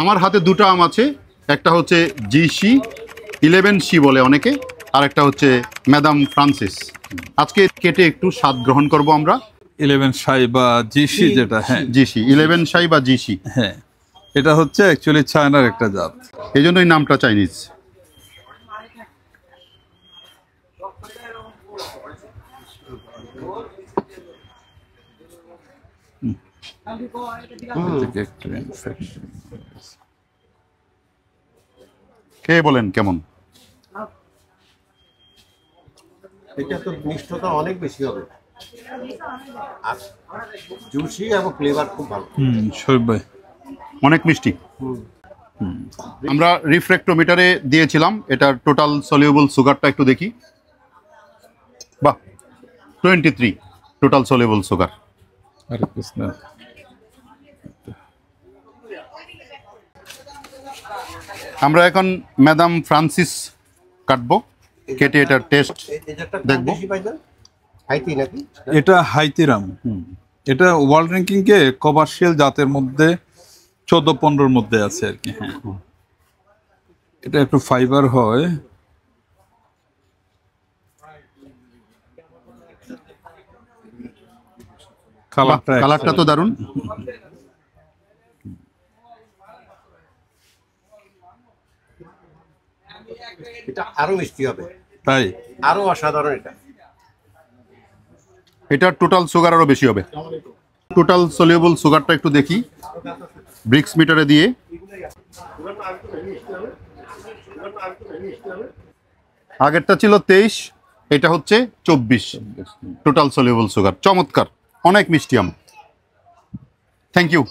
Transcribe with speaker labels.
Speaker 1: আমার হাতে দুটো আম আছে, একটা হচ্ছে জিসি 11C বলে অনেকে, আর একটা হচ্ছে ম্যাডাম ফ্রান্সিস। আজকে কেটে একটু স্বাদ গ্রহণ করব আমরা।
Speaker 2: 11 শাই বা জিসি যেটা, হ্যাঁ
Speaker 1: জিসি 11 শাই বা জিসি,
Speaker 2: হ্যাঁ, এটা হচ্ছে অ্যাকচুয়ালি চায়নার একটা জাত,
Speaker 1: এই জন্যই নামটা চাইনিজ। কে বলেন কেমন?
Speaker 3: এটা তো মিষ্টতা অনেক বেশি হবে, আর জুসি এবং ফ্লেভার খুব ভালো।
Speaker 2: শোয়েব ভাই
Speaker 1: অনেক মিষ্টি। আমরা রিফ্র্যাক্টোমিটারে দিয়েছিলাম, এটার টোটাল সলিউবল সুগারটা একটু দেখি। বাহ, 23 টোটাল সলিউবল সুগার।
Speaker 2: হরে কৃষ্ণ।
Speaker 1: আমরা এখন ম্যাডাম ফ্রান্সিস কাটবো, কেটে এটার টেস্ট দেখবো।
Speaker 2: এটা হাইতিরাম, এটা ওয়ার্ল্ড র্যাঙ্কিং কে কমার্শিয়াল জাতের মধ্যে 14-15 মধ্যে আছে আর কি। হ্যাঁ, এটা একটু ফাইবার হয়।
Speaker 1: কালারটা তো দারুণ।
Speaker 3: এটা আরো মিষ্টি হবে,
Speaker 2: তাই
Speaker 3: আরো অসাধারণ।
Speaker 1: এটার টোটাল সুগার আরো বেশি হবে। টোটাল সলিউবল সুগারটা একটু দেখি ব্রিক্স মিটারে দিয়ে। আগেরটা ছিল 23, এটা হচ্ছে 24 টোটাল সলিউবল সুগার। চমৎকার, অনেক মিষ্টি আম। Thank you.